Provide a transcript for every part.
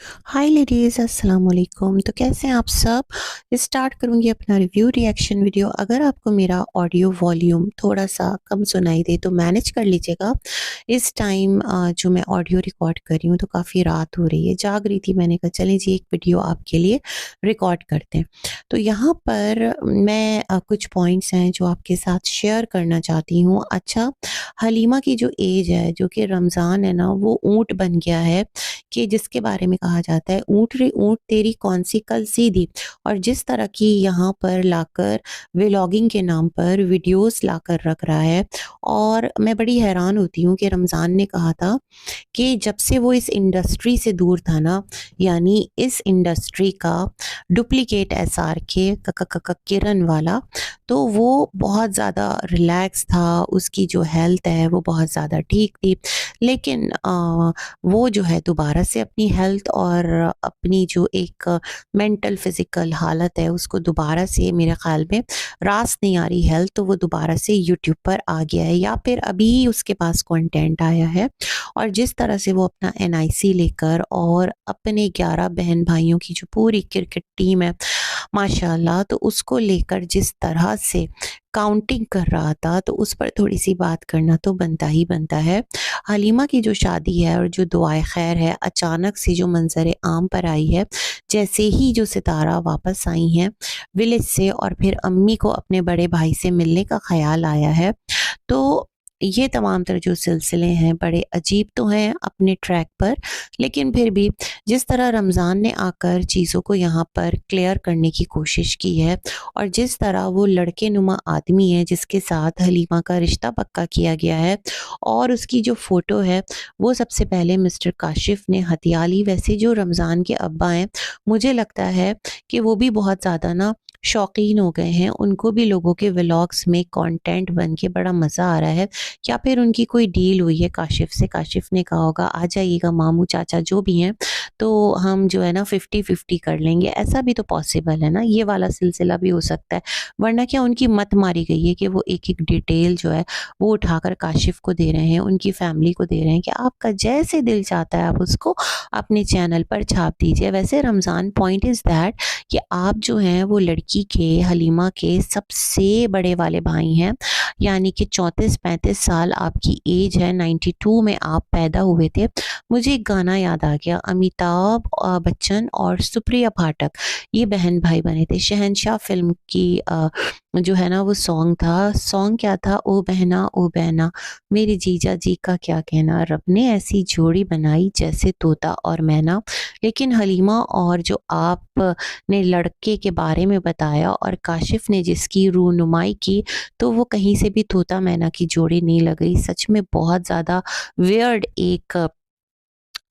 हाय ladies, अस्सलाम वालेकुम। तो कैसे हैं आप सब? स्टार्ट करूँगी अपना रिव्यू रिएक्शन वीडियो। अगर आपको मेरा ऑडियो वॉल्यूम थोड़ा-सा कम सुनाई दे तो मैनेज कर लीजिएगा। इस टाइम जो मैं ऑडियो रिकॉर्ड कर रही हूँ तो काफ़ी रात हो रही है, जाग रही थी। मैंने कहा चलें जी एक वीडियो आपके लिए रिकॉर्ड करते हैं। तो यहाँ पर मैं कुछ पॉइंट्स हैं जो आपके साथ शेयर करना चाहती हूँ। अच्छा, हलीमा की जो एज है, जो कि रमज़ान है ना, वो ऊँट बन गया है कि जिसके बारे में कहा जाता है, ऊँट रे ऊँट तेरी कौन सी कल सीधी। और जिस तरह की यहाँ पर लाकर व्लॉगिंग के नाम पर वीडियोस लाकर रख रहा है। और मैं बड़ी हैरान होती हूँ कि रमज़ान ने कहा था कि जब से वो इस इंडस्ट्री से दूर था ना, यानी इस इंडस्ट्री का डुप्लीकेट एसआरके किरण वाला, तो वो बहुत ज़्यादा रिलैक्स था, उसकी जो हेल्थ है वो बहुत ज़्यादा ठीक थी। लेकिन वो जो है दोबारा से अपनी हेल्थ और अपनी जो एक मेंटल फिज़िकल हालत है उसको दोबारा से, मेरे ख़्याल में रास नहीं आ रही हेल्थ, तो वो दोबारा से यूट्यूब पर आ गया है या फिर अभी ही उसके पास कंटेंट आया है। और जिस तरह से वो अपना एनआईसी लेकर और अपने 11 बहन-भाइयों की जो पूरी क्रिकेट टीम है माशाल्लाह, तो उसको लेकर जिस तरह से काउंटिंग कर रहा था, तो उस पर थोड़ी-सी बात करना तो बनता ही बनता है। हलीमा की जो शादी है और जो दुआए खैर है, अचानक से जो मंज़र आम पर आई है, जैसे ही जो सितारा वापस आई हैं विलेज से और फिर अम्मी को अपने बड़े भाई से मिलने का ख़्याल आया है, तो ये तमाम तर जो सिलसिले हैं बड़े अजीब तो हैं अपने ट्रैक पर, लेकिन फिर भी जिस तरह रमज़ान ने आकर चीज़ों को यहाँ पर क्लियर करने की कोशिश की है और जिस तरह वो लड़के नुमा आदमी है जिसके साथ हलीमा का रिश्ता पक्का किया गया है और उसकी जो फ़ोटो है वो सबसे पहले मिस्टर काशिफ़ ने हथिया ली। वैसे जो रमज़ान के अब्बा हैं, मुझे लगता है कि वो भी बहुत ज़्यादा ना शौकीन हो गए हैं, उनको भी लोगों के व्लॉग्स में कंटेंट बन के बड़ा मज़ा आ रहा है। या फिर उनकी कोई डील हुई है काशिफ़ से, काशिफ़ ने कहा होगा आ जाइएगा मामू चाचा जो भी हैं, तो हम जो है ना 50-50 कर लेंगे। ऐसा भी तो पॉसिबल है ना, ये वाला सिलसिला भी हो सकता है। वरना क्या उनकी मत मारी गई है कि वो एक-एक डिटेल जो है वो उठाकर काशिफ़ को दे रहे हैं, उनकी फैमिली को दे रहे हैं कि आपका जैसे दिल चाहता है आप उसको अपने चैनल पर छाप दीजिए। वैसे रमज़ान पॉइंट इज़ दैट कि आप जो हैं वो लड़की के, हलीमा के सबसे बड़े वाले भाई हैं, यानी कि 34-35 साल आपकी एज है, 92 में आप पैदा हुए थे। मुझे एक गाना याद आ गया, अमिताभ बच्चन और सुप्रिया पाठक ये बहन-भाई बने थे। शहंशाह फ़िल्म की जो है ना वो सॉन्ग था, सॉन्ग क्या था, ओ बहना मेरे जीजा जी का क्या कहना, रब ने ऐसी जोड़ी बनाई जैसे तोता और मैना। लेकिन हलीमा और जो आपने लड़के के बारे में बताया और काशिफ़ ने जिसकी रूनुमाई की, तो वो कहीं से भी तोता मैना की जोड़ी नहीं लग रही। सच में बहुत ज़्यादा वियर्ड एक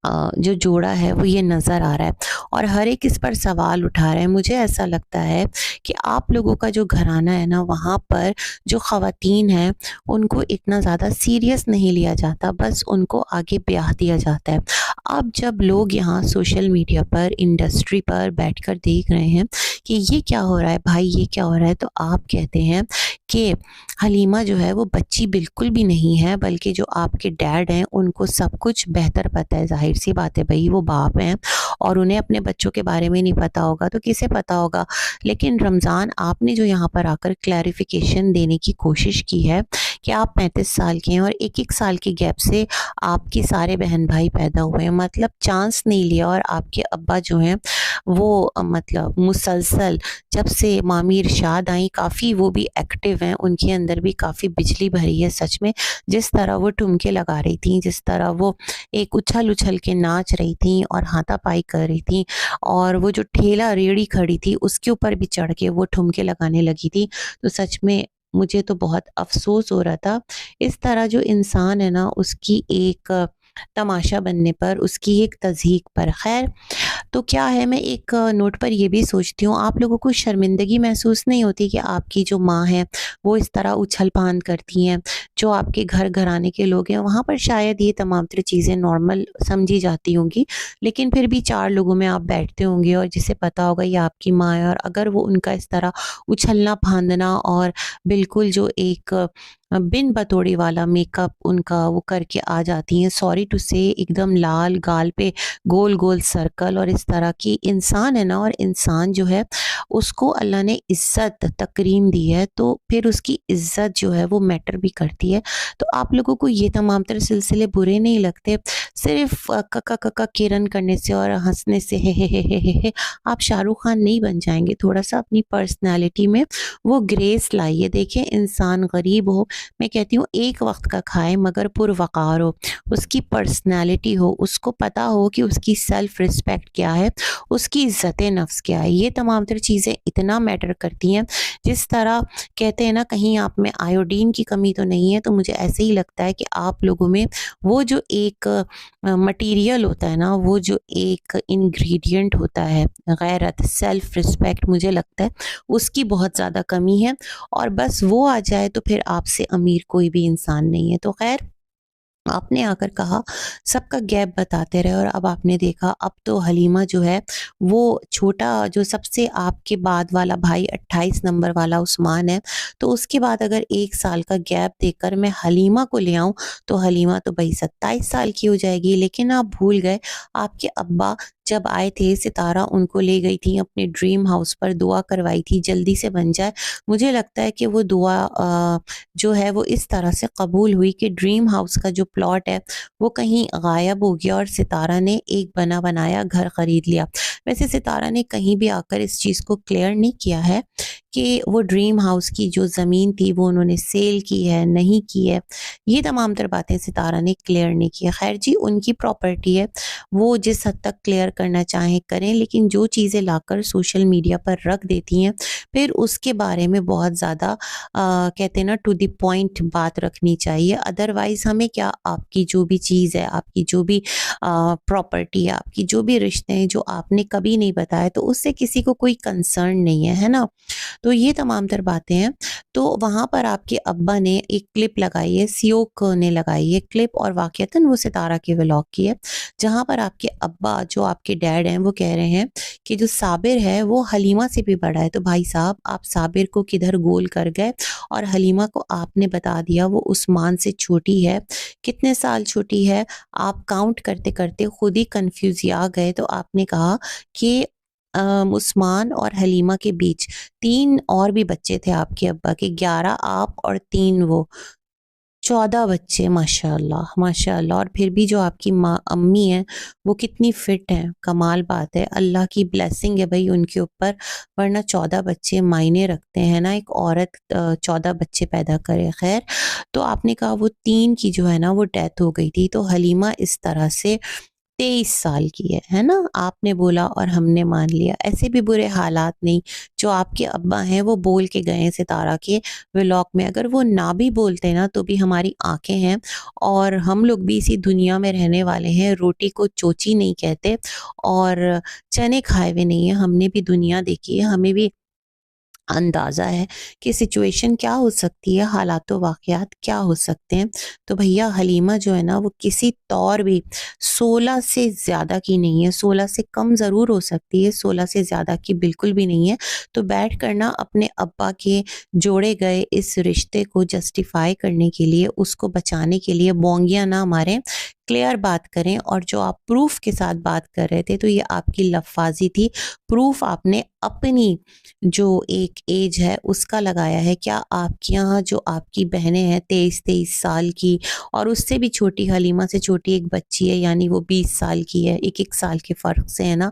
जो जोड़ा है वो ये नज़र आ रहा है और हर एक इस पर सवाल उठा रहा है। मुझे ऐसा लगता है कि आप लोगों का जो घराना है ना, वहाँ पर जो ख़वातीन हैं उनको इतना ज़्यादा सीरियस नहीं लिया जाता, बस उनको आगे ब्याह दिया जाता है। अब जब लोग यहाँ सोशल मीडिया पर, इंडस्ट्री पर बैठकर देख रहे हैं कि ये क्या हो रहा है भाई, ये क्या हो रहा है, तो आप कहते हैं कि हलीमा जो है वो बच्ची बिल्कुल भी नहीं है, बल्कि जो आपके डैड हैं उनको सब कुछ बेहतर पता है। ज़ाहिर-सी बात है भई, वो बाप हैं और उन्हें अपने बच्चों के बारे में नहीं पता होगा तो किसे पता होगा। लेकिन रमज़ान आपने जो यहाँ पर आकर क्लैरिफ़िकेशन देने की कोशिश की है कि आप 35 साल के हैं और 1-1 साल के गैप से आपके सारे बहन-भाई पैदा हुए हैं। मतलब चांस नहीं लिया और आपके अब्बा जो हैं वो मतलब मुसलसल जब से मामी इरशाद आई, काफ़ी वो भी एक्टिव हैं, उनके अंदर भी काफ़ी बिजली भरी है सच में। जिस तरह वो ठुमके लगा रही थीं, जिस तरह वो एक उछल-उछल के नाच रही थीं और हाथापाई कर रही थीं और वो जो ठेला रेहड़ी खड़ी थी उसके ऊपर भी चढ़ के वो ठुमके लगाने लगी थी, तो सच में मुझे तो बहुत अफ़सोस हो रहा था। इस तरह जो इंसान है ना उसकी एक तमाशा बनने पर, उसकी एक तज़हीक पर। ख़ैर, तो क्या है, मैं एक नोट पर ये भी सोचती हूँ, आप लोगों को शर्मिंदगी महसूस नहीं होती कि आपकी जो माँ है वो इस तरह उछल-फांद करती हैं? जो आपके घर घराने के लोग हैं वहाँ पर शायद ये तमाम तर चीज़ें नॉर्मल समझी जाती होंगी, लेकिन फिर भी 4 लोगों में आप बैठते होंगे और जिसे पता होगा ये आपकी माँ है और अगर वो उनका इस तरह उछलना-फांदना और बिल्कुल जो एक बिन बतोड़ी वाला मेकअप उनका वो करके आ जाती हैं, सॉरी टू से एकदम लाल गाल पे गोल-गोल सर्कल और इस तरह की इंसान है ना, और इंसान जो है उसको अल्लाह ने इज़्ज़त तकरीम दी है, तो फिर उसकी इज़्ज़त जो है वो मैटर भी करती है। तो आप लोगों को ये तमाम तर सिलसिले बुरे नहीं लगते, सिर्फ़ कका कका किरन करने से और हँसने से हे आप शाहरुख खान नहीं बन जाएँगे। थोड़ा-सा अपनी पर्सनैलिटी में वो ग्रेस लाइए। देखिए इंसान गरीब हो, मैं कहती हूँ एक वक़्त का खाए मगर पुरवक़ार हो, उसकी पर्सनैलिटी हो, उसको पता हो कि उसकी सेल्फ़ रिस्पेक्ट क्या है, उसकी इज़्ज़त-ए-नफ़्स क्या है। ये तमाम तर चीज़ें इतना मैटर करती हैं, जिस तरह कहते हैं ना कहीं आप में आयोडीन की कमी तो नहीं है, तो मुझे ऐसे ही लगता है कि आप लोगों में वो जो एक मटीरियल होता है ना, वो जो एक इंग्रीडिएंट होता है, गैरत, सेल्फ़ रिस्पेक्ट, मुझे लगता है उसकी बहुत ज़्यादा कमी है, और बस वो आ जाए तो फिर आपसे अमीर कोई भी इंसान नहीं है। तो ख़ैर, आपने आकर कहा सबका गैप बताते रहे, और अब आपने देखा अब तो हलीमा जो है वो छोटा जो सबसे आपके बाद वाला भाई 28 नंबर वाला उस्मान है, तो उसके बाद अगर 1 साल का गैप देकर मैं हलीमा को ले आऊँ तो हलीमा तो भई 27 साल की हो जाएगी। लेकिन आप भूल गए, आपके अब्बा जब आए थे, सितारा उनको ले गई थी अपने ड्रीम हाउस पर, दुआ करवाई थी जल्दी से बन जाए। मुझे लगता है कि वो दुआ जो है वो इस तरह से कबूल हुई कि ड्रीम हाउस का जो प्लॉट है वो कहीं गायब हो गया और सितारा ने एक बना बनाया घर खरीद लिया। वैसे सितारा ने कहीं भी आकर इस चीज़ को क्लियर नहीं किया है कि वो ड्रीम हाउस की जो ज़मीन थी वो उन्होंने सेल की है, नहीं की है। ये तमाम तर बातें सितारा ने क्लियर नहीं की है। खैर जी, उनकी प्रॉपर्टी है, वो जिस हद तक क्लियर करना चाहें करें, लेकिन जो चीज़ें लाकर सोशल मीडिया पर रख देती हैं, फिर उसके बारे में बहुत ज़्यादा कहते हैं ना टू द पॉइंट बात रखनी चाहिए। अदरवाइज़ हमें क्या, आपकी जो भी चीज़ है, आपकी जो भी प्रॉपर्टी है, आपकी जो भी रिश्ते हैं जो आपने कभी नहीं बताए, तो उससे किसी को कोई कंसर्न नहीं है, है ना? तो ये तमाम तर बातें हैं। तो वहाँ पर आपके अब्बा ने एक क्लिप लगाई है, सियोक ने लगाई है क्लिप, और वाक़ईतन वो सितारा के व्लॉग की है, जहाँ पर आपके अब्बा जो आपके डैड हैं वो कह रहे हैं कि जो साबिर है वो हलीमा से भी बड़ा है। तो भाई साहब, आप साबिर को किधर गोल कर गए, और हलीमा को आपने बता दिया वो उस्मान से छोटी है। कितने साल छोटी है? आप काउंट करते-करते खुद ही कन्फ्यूज़ आ गए, तो आपने कहा कि उस्मान और हलीमा के बीच 3 और भी बच्चे थे आपके अब्बा के, 11 आप और 3 वो, 14 बच्चे, माशाअल्लाह, माशाअल्लाह। और फिर भी जो आपकी माँ अम्मी हैं, वो कितनी फ़िट हैं, कमाल बात है। अल्लाह की ब्लेसिंग है भई उनके ऊपर, वरना 14 बच्चे मायने रखते हैं ना, एक औरत 14 बच्चे पैदा करे। ख़ैर, तो आपने कहा वो 3 की जो है ना वो डेथ हो गई थी, तो हलीमा इस तरह से 23 साल की है ना? आपने बोला और हमने मान लिया। ऐसे भी बुरे हालात नहीं, जो आपके अब्बा हैं वो बोल के गए हैं सितारा के व्लॉग में। अगर वो ना भी बोलते ना तो भी हमारी आँखें हैं, और हम लोग भी इसी दुनिया में रहने वाले हैं। रोटी को चोची नहीं कहते, और चने खाए हुए नहीं हैं। हमने भी दुनिया देखी है, हमें भी अंदाज़ा है कि सिचुएशन क्या हो सकती है, हालात व वाक़यात क्या हो सकते हैं। तो भैया हलीमा जो है ना वो किसी तौर भी 16 से ज़्यादा की नहीं है, 16 से कम ज़रूर हो सकती है, 16 से ज़्यादा की बिल्कुल भी नहीं है। तो बैठ कर ना अपने अब्बा के जोड़े गए इस रिश्ते को जस्टिफ़ाई करने के लिए, उसको बचाने के लिए बोंगियाँ ना मारें, क्लियर बात करें। और जो आप प्रूफ़ के साथ बात कर रहे थे, तो ये आपकी लफ़्फ़ाज़ी थी। प्रूफ़ आपने अपनी जो एक एज है उसका लगाया है। क्या आपके यहाँ जो आपकी बहनें हैं 23-23 साल की, और उससे भी छोटी, हलीमा से छोटी एक बच्ची है, यानी वो 20 साल की है, 1-1 साल के फ़र्क से, है ना?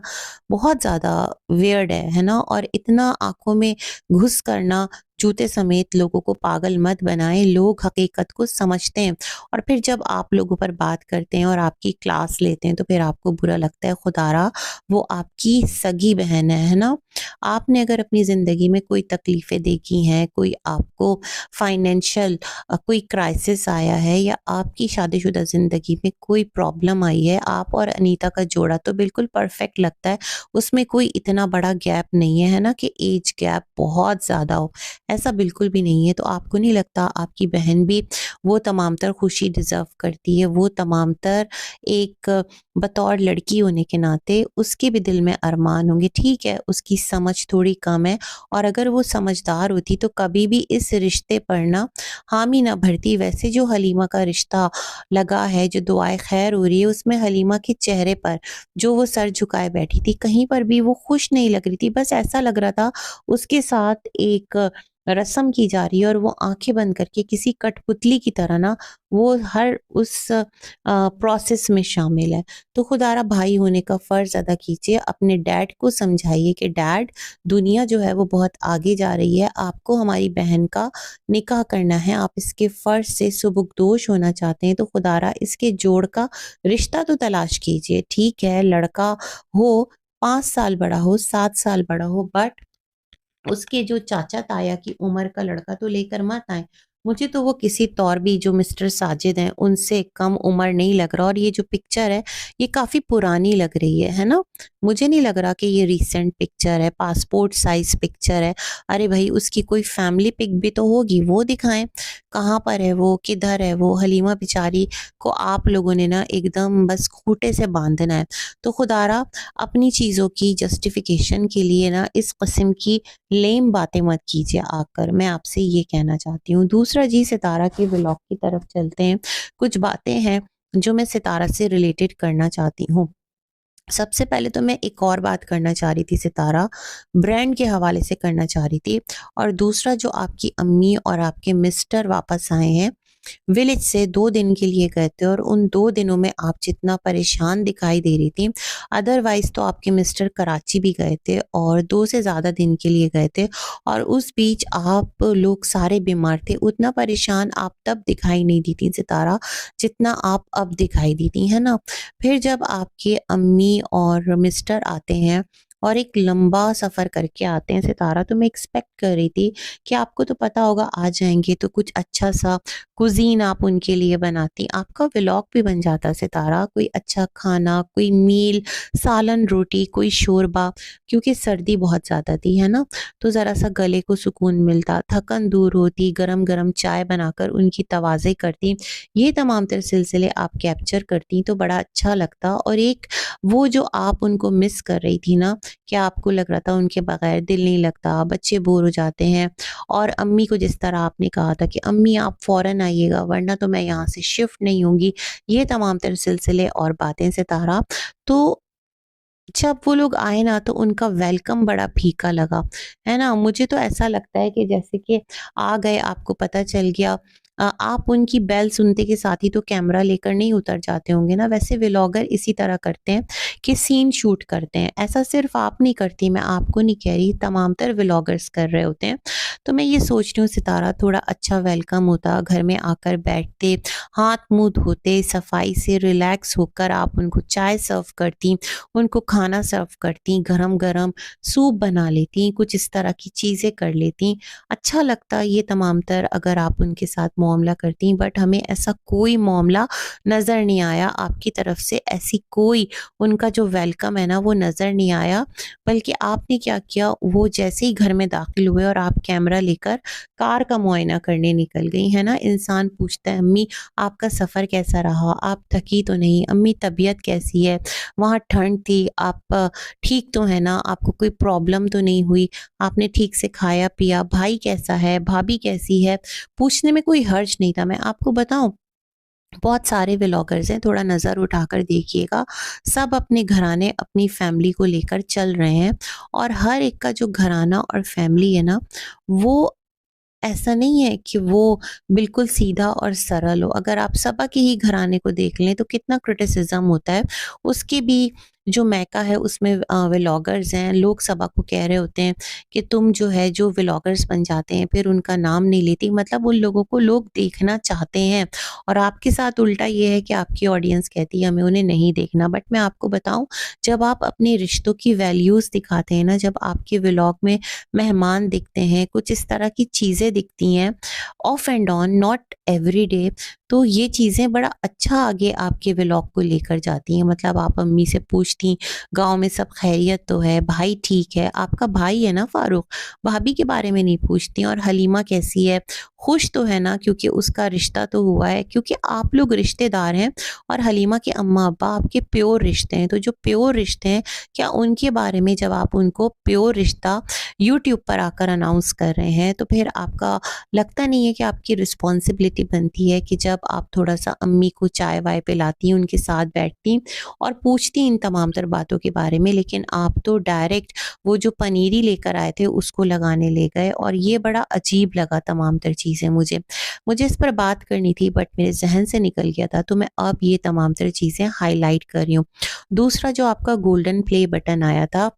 बहुत ज़्यादा वियर्ड है ना? और इतना आँखों में घुस करना, जूते समेत लोगों को पागल मत बनाएँ, लोग हकीकत को समझते हैं, और फिर जब आप लोगों पर बात करते हैं और आपकी क्लास लेते हैं तो फिर आपको बुरा लगता है। खुदारा, वो आपकी सगी बहन है ना? आपने अगर अपनी ज़िंदगी में कोई तकलीफ़ें देखी हैं, कोई आपको फाइनेंशियल कोई क्राइसिस आया है, या आपकी शादीशुदा ज़िंदगी में कोई प्रॉब्लम आई है, आप और अनीता का जोड़ा तो बिल्कुल परफ़ेक्ट लगता है। उसमें कोई इतना बड़ा गैप नहीं है, है ना, कि एज गैप बहुत ज़्यादा हो। ऐसा बिल्कुल भी नहीं है। तो आपको नहीं लगता आपकी बहन भी वो तमाम तर खुशी डिज़र्व करती है, वो तमाम तर एक बतौर लड़की होने के नाते उसके भी दिल में अरमान होंगे। ठीक है, उसकी समझ थोड़ी कम है और अगर वो समझदार होती तो कभी भी इस रिश्ते पर ना हामी ना भरती। वैसे जो हलीमा का रिश्ता लगा है, जो दुआए खैर हो रही है, उसमें हलीमा के चेहरे पर जो वो सर झुकाए बैठी थी, कहीं पर भी वो खुश नहीं लग रही थी। बस ऐसा लग रहा था उसके साथ एक रस्म की जा रही है और वो आँखें बंद करके किसी कठपुतली की तरह ना वो हर उस प्रोसेस में शामिल है। तो खुदारा भाई होने का फ़र्ज़ अदा कीजिए, अपने डैड को समझाइए कि डैड, दुनिया जो है वो बहुत आगे जा रही है, आपको हमारी बहन का निकाह करना है, आप इसके फ़र्ज़ से सुबुकदोश होना चाहते हैं तो खुदारा इसके जोड़ का रिश्ता तो तलाश कीजिए। ठीक है, लड़का हो 5 साल बड़ा हो, 7 साल बड़ा हो, बट उसके जो चाचा-ताया की उम्र का लड़का तो लेकर मत आएँ। मुझे तो वो किसी तौर भी जो मिस्टर साजिद हैं, उनसे कम उम्र नहीं लग रहा और ये जो पिक्चर है, ये काफ़ी पुरानी लग रही है ना? मुझे नहीं लग रहा कि ये रीसेंट पिक्चर है, पासपोर्ट साइज़ पिक्चर है। अरे भई, उसकी कोई फैमिली पिक भी तो होगी, वो दिखाएँ। कहाँ पर है वो? किधर है वो? हलीमा बेचारी को आप लोगों ने ना एकदम बस खूँटे से बाँधना है। तो खुदारा अपनी चीज़ों की जस्टिफ़िकेशन के लिए ना इस किस्म की लेम बातें मत कीजिए आकर, मैं आपसे ये कहना चाहती हूँ। दूसरा जी, सितारा के व्लॉग की तरफ चलते हैं। कुछ बातें हैं जो मैं सितारा से रिलेटेड करना चाहती हूँ। सबसे पहले तो मैं एक और बात करना चाह रही थी सितारा, ब्रांड के हवाले से करना चाह रही थी और दूसरा जो आपकी अम्मी और आपके मिस्टर वापस आए हैं विलेज से 2 दिन के लिए गए थे और उन 2 दिनों में आप जितना परेशान दिखाई दे रही थी, अदरवाइज़ तो आपके मिस्टर कराची भी गए थे और 2 से ज़्यादा दिन के लिए गए थे और उस बीच आप लोग सारे बीमार थे। उतना परेशान आप तब दिखाई नहीं दी थी सितारा, जितना आप अब दिखाई दी थी, है ना? फिर जब आपके अम्मी और मिस्टर आते हैं और एक लंबा सफ़र करके आते हैं सितारा, तो मैं एक्सपेक्ट कर रही थी कि आपको तो पता होगा आ जाएँगे तो कुछ अच्छा-सा कुज़ीन आप उनके लिए बनाती, आपका व्लॉग भी बन जाता सितारा, कोई अच्छा खाना, कोई मील, सालन रोटी, कोई शोरबा, क्योंकि सर्दी बहुत ज़्यादा थी, है ना? तो ज़रा-सा गले को सुकून मिलता, थकन दूर होती, गरम-गरम चाय बनाकर उनकी तवाज़े करती, ये तमाम तर सिलसिले आप कैप्चर करती तो बड़ा अच्छा लगता और एक वो जो आप उनको मिस कर रही थी ना, क्या आपको लग रहा था उनके बगैर दिल नहीं लगता, बच्चे बोर हो जाते हैं और अम्मी को जिस तरह आपने कहा था कि अम्मी आप फ़ौरन आइएगा वरना तो मैं यहाँ से शिफ्ट नहीं होंगी, ये तमाम तर सिलसिले और बातें सितारा। तो जब वो लोग आए ना तो उनका वेलकम बड़ा फीका लगा, है ना? मुझे तो ऐसा लगता है कि जैसे कि आ गए, आपको पता चल गया। आप उनकी बेल सुनते के साथ ही तो कैमरा लेकर नहीं उतर जाते होंगे ना? वैसे व्लॉगर इसी तरह करते हैं कि सीन शूट करते हैं। ऐसा सिर्फ़ आप नहीं करती, मैं आपको नहीं कह रही, तमाम तर व्लॉगर्स कर रहे होते हैं। तो मैं ये सोच रही हूँ सितारा थोड़ा अच्छा वेलकम होता, घर में आकर बैठते, हाथ-मुँह धोते, सफाई से रिलैक्स होकर आप उनको चाय सर्व करती, उनको खाना सर्व करती, गरम-गरम सूप बना लेती, कुछ इस तरह की चीज़ें कर लेती। अच्छा लगता ये तमाम तर अगर आप उनके साथ मामला करती, बट हमें ऐसा कोई मामला नज़र नहीं आया आपकी तरफ से, ऐसी कोई उनका जो वेलकम है ना वो नज़र नहीं आया। बल्कि आपने क्या किया, वो जैसे ही घर में दाखिल हुए और आप कैमरा लेकर कार का मुआयना करने निकल गई, है ना? इंसान पूछता है, अम्मी आपका सफ़र कैसा रहा? आप थकी तो नहीं? अम्मी तबीयत कैसी है? वहाँ ठंड थी, आप ठीक तो हैं ना? आपको कोई प्रॉब्लम तो नहीं हुई? आपने ठीक से खाया-पिया? भाई कैसा है? भाभी कैसी है? पूछने में कोई हर्ज नहीं था। मैं आपको बताऊँ, बहुत सारे व्लॉगर्स हैं, थोड़ा नज़र उठाकर देखिएगा, सब अपने घराने, अपनी फैमिली को लेकर चल रहे हैं और हर एक का जो घराना और फैमिली है ना, वो ऐसा नहीं है कि वो बिल्कुल सीधा और सरल हो। अगर आप सबा के ही घराने को देख लें तो कितना क्रिटिसिज़्म होता है। उसके भी जो मैका है उसमें व्लॉगर्स हैं, लोग सबा को कह रहे होते हैं कि तुम जो है जो व्लॉगर्स बन जाते हैं फिर उनका नाम नहीं लेती, मतलब उन लोगों को लोग देखना चाहते हैं और आपके साथ उल्टा ये है कि आपकी ऑडियंस कहती है हमें उन्हें नहीं देखना। बट मैं आपको बताऊँ, जब आप अपने रिश्तों की वैल्यूज़ दिखाते हैं ना, जब आपके व्लॉग में मेहमान दिखते हैं, कुछ इस तरह की चीज़ें दिखती हैं, of and on, not everyday, तो ये चीज़ें बड़ा अच्छा आगे आपके व्लॉग को लेकर जाती हैं। मतलब आप अम्मी से पूछती, गाँव में सब खैरियत तो है, भाई ठीक है, आपका भाई है ना फ़ारूक, भाभी के बारे में नहीं पूछती और हलीमा कैसी है, खुश तो है ना क्योंकि उसका रिश्ता तो हुआ है, क्योंकि आप लोग रिश्तेदार हैं और हलीमा के अम्मा-अब्बा आपके प्योर रिश्ते हैं। तो जो प्योर रिश्ते हैं, क्या उनके बारे में जब आप उनको प्योर रिश्ता यूट्यूब पर आकर अनाउंस कर रहे हैं, तो फिर आपका लगता नहीं है कि आपकी रिस्पॉन्सिबिलिटी बनती है कि जब आप थोड़ा-सा अम्मी को चाय-वाय पिलाती, उनके साथ बैठती और पूछती इन तमाम तर बातों के बारे में, लेकिन आप तो डायरेक्ट वो जो पनीरी लेकर आए थे उसको लगाने ले गए और ये बड़ा अजीब लगा तमाम तर चीज़ें मुझे। मुझे इस पर बात करनी थी बट मेरे ज़हन से निकल गया था, तो मैं अब ये तमाम तर चीज़ें हाइलाइट कर रही हूँ। दूसरा जो आपका गोल्डन प्ले बटन आया था,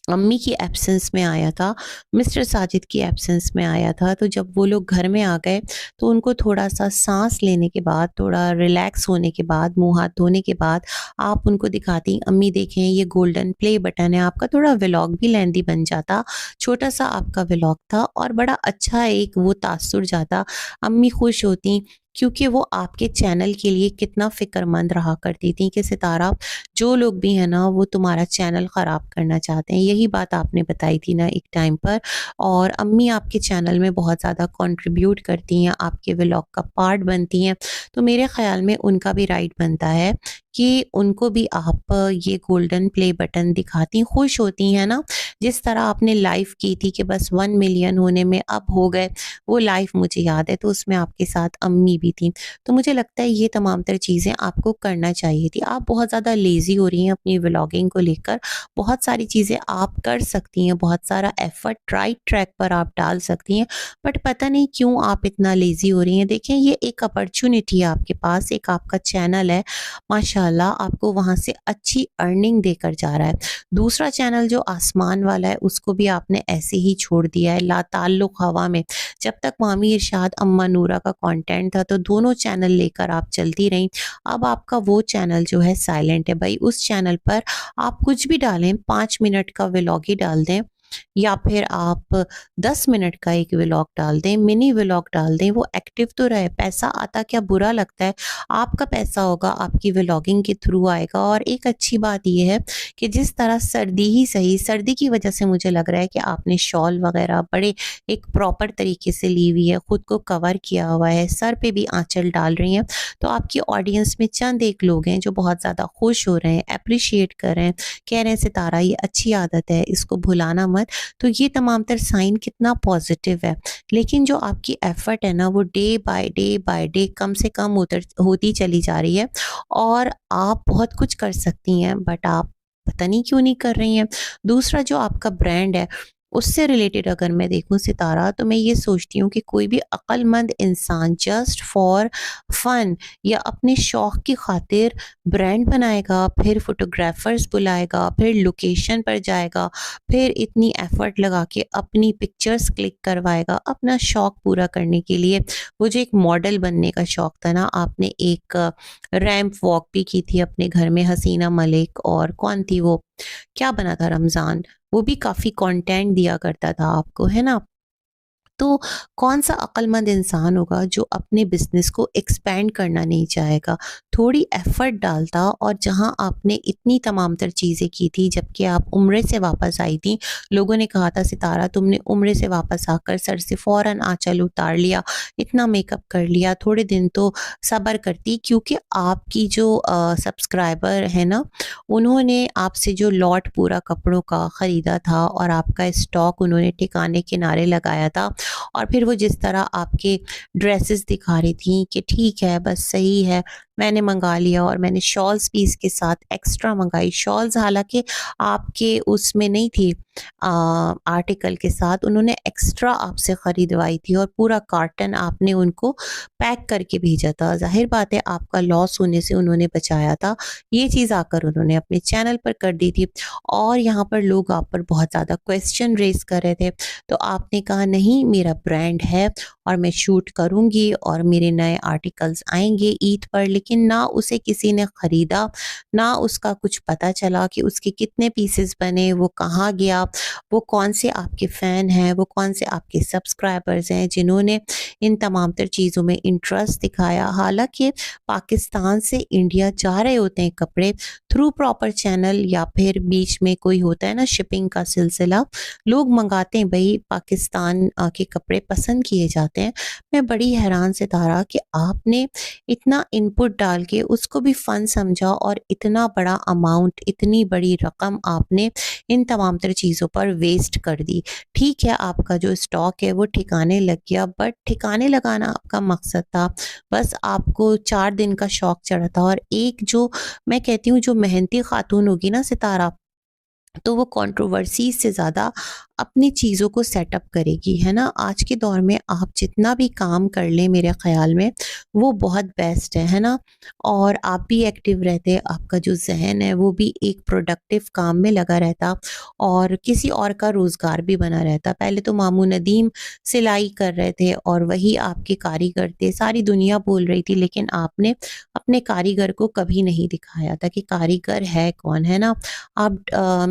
अम्मी की एब्सेंस में आया था, मिस्टर साजिद की एब्सेंस में आया था, तो जब वो लोग घर में आ गए, तो उनको थोड़ा-सा साँस लेने के बाद, थोड़ा रिलैक्स होने के बाद, मुँह हाथ धोने के बाद, आप उनको दिखाती, "अम्मी देखें ये गोल्डन प्ले बटन है।" आपका थोड़ा व्लॉग भी लेंदी बन जाता, छोटा-सा आपका व्लॉग था और बड़ा अच्छा एक वो तासुर जाता। अम्मी खुश होतीं क्योंकि वो आपके चैनल के लिए कितना फ़िक्रमंद रहा करती थीं कि सितारा, जो लोग भी हैं ना वो तुम्हारा चैनल ख़राब करना चाहते हैं। यही बात आपने बताई थी ना एक टाइम पर, और अम्मी आपके चैनल में बहुत ज़्यादा कंट्रीब्यूट करती हैं, आपके व्लॉग का पार्ट बनती हैं। तो मेरे ख़्याल में उनका भी राइट बनता है कि उनको भी आप ये गोल्डन प्ले बटन दिखाती, खुश होती हैं ना। जिस तरह आपने लाइव की थी कि बस 1 मिलियन होने में अब हो गए, वो लाइव मुझे याद है, तो उसमें आपके साथ अम्मी भी थी। तो मुझे लगता है ये तमाम तर चीज़ें आपको करना चाहिए थी। आप बहुत ज़्यादा लेज़ी हो रही हैं अपनी व्लॉगिंग को लेकर। बहुत सारी चीज़ें आप कर सकती हैं, बहुत सारा एफ़र्ट राइट ट्रैक पर आप डाल सकती हैं, बट पता नहीं क्यों आप इतना लेज़ी हो रही हैं। देखिए ये एक अपॉर्च्युनिटी है आपके पास, एक आपका चैनल है, माशाल्लाह आपको वहाँ से अच्छी अर्निंग देकर जा रहा है। दूसरा चैनल जो आसमान वाला है उसको भी आपने ऐसे ही छोड़ दिया है लाताल्लुक़ हवा में। जब तक मामी इरशाद, अम्मा नूरा का कंटेंट था तो दोनों चैनल लेकर आप चलती रहीं। अब आपका वो चैनल जो है साइलेंट है। भई उस चैनल पर आप कुछ भी डालें, 5 मिनट का व्लॉग ही डाल दें या फिर आप 10 मिनट का एक व्लॉग डाल दें, मिनी व्लॉग डाल दें, वो एक्टिव तो रहे। पैसा आता क्या बुरा लगता है? आपका पैसा होगा, आपकी व्लॉगिंग के थ्रू आएगा। और एक अच्छी बात ये है कि जिस तरह सर्दी ही सही, सर्दी की वजह से मुझे लग रहा है कि आपने शॉल वगैरह बड़े एक प्रॉपर तरीके से ली हुई है, खुद को कवर किया हुआ है, सर पे भी आँचल डाल रही हैं। तो आपकी ऑडियंस में चंद एक लोग हैं जो बहुत ज़्यादा खुश हो रहे हैं, एप्रिशिएट कर रहे हैं, कह रहे हैं सितारा ये अच्छी आदत है, इसको भुलाना मत। तो ये तमाम तर साइन कितना पॉजिटिव है। लेकिन जो आपकी एफर्ट है ना वो डे बाय डे कम से कम होती चली जा रही है और आप बहुत कुछ कर सकती हैं बट आप पता नहीं क्यों नहीं कर रही हैं। दूसरा जो आपका ब्रांड है उससे रिलेटेड अगर मैं देखूं सितारा, तो मैं ये सोचती हूँ कि कोई भी अक्लमंद इंसान जस्ट फॉर फन या अपने शौक की खातिर ब्रांड बनाएगा, फिर फोटोग्राफर्स बुलाएगा, फिर लोकेशन पर जाएगा, फिर इतनी एफर्ट लगा के अपनी पिक्चर्स क्लिक करवाएगा अपना शौक पूरा करने के लिए। वो जो एक मॉडल बनने का शौक था ना, आपने एक रैंप वॉक भी की थी अपने घर में, हसीना मलिक और कौन थी वो, क्या बना था रमज़ान, वो भी काफ़ी कंटेंट दिया करता था आपको, है ना? तो कौन-सा अक्लमंद इंसान होगा जो अपने बिज़नेस को एक्सपेंड करना नहीं चाहेगा? थोड़ी एफ़र्ट डालता। और जहाँ आपने इतनी तमाम तर चीज़ें की थी जबकि आप उम्रे से वापस आई थी, लोगों ने कहा था सितारा तुमने उम्रे से वापस आकर सर से फ़ौरन आँचल उतार लिया, इतना मेकअप कर लिया, थोड़े दिन तो सब्र करती, क्योंकि आपकी जो सब्सक्राइबर है ना, उन्होंने आपसे जो लॉट पूरा कपड़ों का ख़रीदा था और आपका स्टॉक उन्होंने ठिकाने किनारे लगाया था। और फिर वो जिस तरह आपके ड्रेसेस दिखा रही थी कि ठीक है बस सही है, मैंने मंगा लिया, और मैंने शॉल्स भी इसके साथ एक्स्ट्रा मंगाई। शॉल्स हालांकि आपके उसमें नहीं थी, आर्टिकल के साथ उन्होंने एक्स्ट्रा आपसे ख़रीदवाई थी और पूरा कार्टन आपने उनको पैक करके भेजा था। जाहिर बात है आपका लॉस होने से उन्होंने बचाया था। ये चीज़ आकर उन्होंने अपने चैनल पर कर दी थी और यहाँ पर लोग आप पर बहुत ज़्यादा क्वेश्चन रेज़ कर रहे थे। तो आपने कहा नहीं, मेरा ब्रांड है और मैं शूट करूँगी और मेरे नए आर्टिकल्स आएँगे ईद पर, लेकिन ना उसे किसी ने ख़रीदा, ना उसका कुछ पता चला कि उसके कितने पीसेस बने, वो कहाँ गया, वो कौन से आपके फ़ैन हैं, वो कौन से आपके सब्सक्राइबर्स हैं जिन्होंने इन तमाम तर चीज़ों में इंटरेस्ट दिखाया। हालाँकि पाकिस्तान से इंडिया जा रहे होते हैं कपड़े थ्रू प्रॉपर चैनल, या फिर बीच में कोई होता है ना शिपिंग का सिलसिला, लोग मंगाते हैं भई पाकिस्तान के कपड़े पसंद किए जाते हैं। मैं बड़ी हैरान सितारा कि आपने इतना इनपुट डाल के उसको भी फ़न समझा और इतना बड़ा अमाउंट, इतनी बड़ी रकम आपने इन तमाम तर चीज़ों पर वेस्ट कर दी। ठीक है, आपका जो स्टॉक है वो ठिकाने लग गया, बट ठिकाने लगाना आपका मकसद था। बस आपको 4 दिन का शौक चढ़ा था, और एक जो मैं कहती हूँ जो मेहनती खातून होगी ना सितारा, तो वो कंट्रोवर्सी से ज़्यादा अपनी चीज़ों को सेटअप करेगी, है ना? आज के दौर में आप जितना भी काम कर लें मेरे ख़्याल में वो बहुत बेस्ट है ना? और आप भी एक्टिव रहते, आपका जो ज़हन है वो भी एक प्रोडक्टिव काम में लगा रहता और किसी और का रोज़गार भी बना रहता। पहले तो मामू नदीम सिलाई कर रहे थे और वही आपके कारीगर थे, सारी दुनिया बोल रही थी, लेकिन आपने अपने कारीगर को कभी नहीं दिखाया था कि कारीगर है कौन, है ना? आप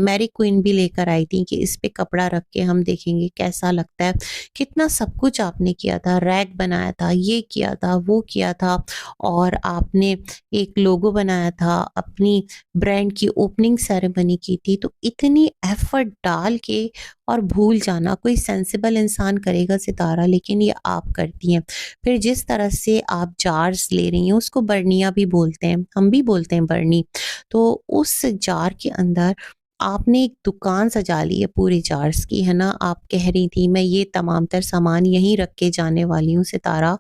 मैरी क्वीन भी लेकर आई थी कि इस पे कपड़ा रख के हम देखेंगे कैसा लगता है। कितना सब कुछ आपने किया था, रैक बनाया था, ये किया था, वो किया था, और आपने एक लोगो बनाया था, अपनी ब्रांड की ओपनिंग सेरेमनी की थी। तो इतनी एफर्ट डाल के और भूल जाना कोई सेंसिबल इंसान करेगा सितारा, लेकिन ये आप करती हैं। फिर जिस तरह से आप जार्स ले रही हैं उसको बरनिया भी बोलते हैं, हम भी बोलते हैं बरनी। तो उस जार के अंदर आपने एक दुकान सजा ली है पूरे जार्स की, है ना? आप कह रही थी मैं ये तमाम तर सामान यहीं रख के जाने वाली हूँ सितारा।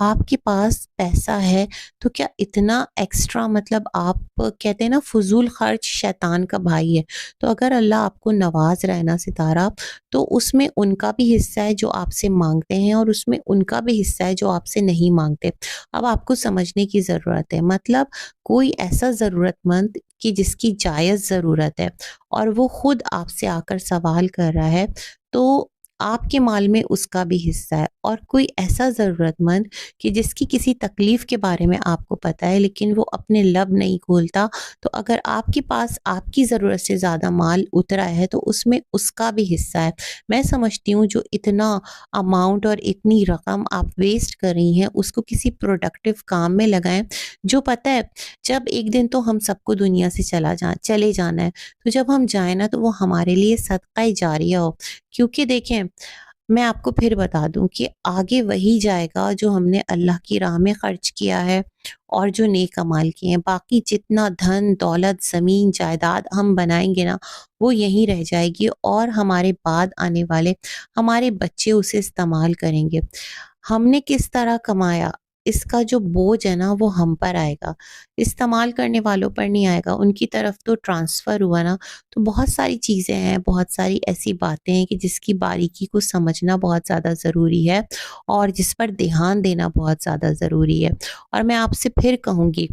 आपके पास पैसा है तो क्या इतना एक्स्ट्रा, मतलब आप कहते हैं ना फ़ुज़ूल ख़र्च शैतान का भाई है। तो अगर अल्लाह आपको नवाज़ रहा है ना सितारा, तो उसमें उनका भी हिस्सा है जो आपसे माँगते हैं और उसमें उनका भी हिस्सा है जो आपसे नहीं माँगते। अब आपको समझने की ज़रूरत है, मतलब कोई ऐसा ज़रूरतमंद कि जिसकी जायज़ ज़रूरत है और वो खुद आपसे आकर सवाल कर रहा है, तो आपके माल में उसका भी हिस्सा है। और कोई ऐसा ज़रूरतमंद कि जिसकी किसी तकलीफ़ के बारे में आपको पता है लेकिन वो अपने लब नहीं खोलता, तो अगर आपके पास आपकी ज़रूरत से ज़्यादा माल उतरा है तो उसमें उसका भी हिस्सा है। मैं समझती हूँ जो इतना अमाउंट और इतनी रकम आप वेस्ट कर रही हैं उसको किसी प्रोडक्टिव काम में लगाएँ, जो पता है जब एक दिन तो हम सबको दुनिया से चले जाना है, तो जब हम जाएँ ना तो वो हमारे लिए सदका जारिया हो। क्योंकि देखें, मैं आपको फिर बता दूँ कि आगे वही जाएगा जो हमने अल्लाह की राह में ख़र्च किया है और जो नेक अमाल किए हैं। बाकी जितना धन, दौलत, ज़मीन, जायदाद हम बनाएँगे ना, वो यहीं रह जाएगी और हमारे बाद आने वाले हमारे बच्चे उसे इस्तेमाल करेंगे। हमने किस तरह कमाया, इसका जो बोझ है ना वो हम पर आएगा, इस्तेमाल करने वालों पर नहीं आएगा। उनकी तरफ तो ट्रांसफ़र हुआ ना, तो बहुत सारी चीज़ें हैं, बहुत सारी ऐसी बातें हैं कि जिसकी बारीकी को समझना बहुत ज़्यादा ज़रूरी है और जिस पर ध्यान देना बहुत ज़्यादा ज़रूरी है। और मैं आपसे फिर कहूँगी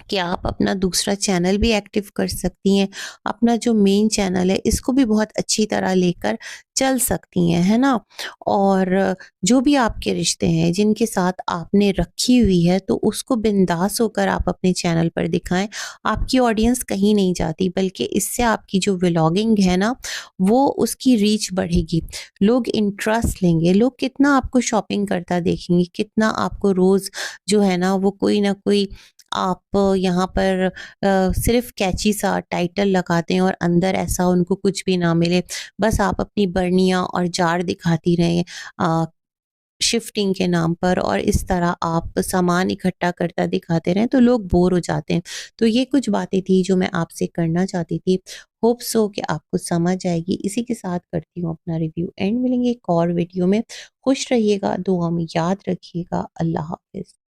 कि आप अपना दूसरा चैनल भी एक्टिव कर सकती हैं। अपना जो मेन चैनल है इसको भी बहुत अच्छी तरह लेकर चल सकती हैं, है ना? और जो भी आपके रिश्ते हैं जिनके साथ आपने रखी हुई है तो उसको बिंदास होकर आप अपने चैनल पर दिखाएँ। आपकी ऑडियंस कहीं नहीं जाती, बल्कि इससे आपकी जो व्लॉगिंग है ना वो उसकी रीच बढ़ेगी। लोग इंटरेस्ट लेंगे, लोग कितना आपको शॉपिंग करता देखेंगे, कितना आपको रोज़ जो है ना वो कोई ना कोई आप यहाँ पर सिर्फ़ कैची सा टाइटल लगाते हैं और अंदर ऐसा उनको कुछ भी ना मिले। बस आप अपनी बरनियाँ और जार दिखाती रहें अ, शिफ्टिंग के नाम पर, और इस तरह आप सामान इकट्ठा करता दिखाते रहें तो लोग बोर हो जाते हैं। तो ये कुछ बातें थी जो मैं आपसे करना चाहती थी। होप सो कि आपको समझ आएगी। इसी के साथ करती हूँ अपना रिव्यू एंड। मिलेंगे एक और वीडियो में। खुश रहिएगा, दुआ में याद रखिएगा। अल्लाह हाफ़िज़।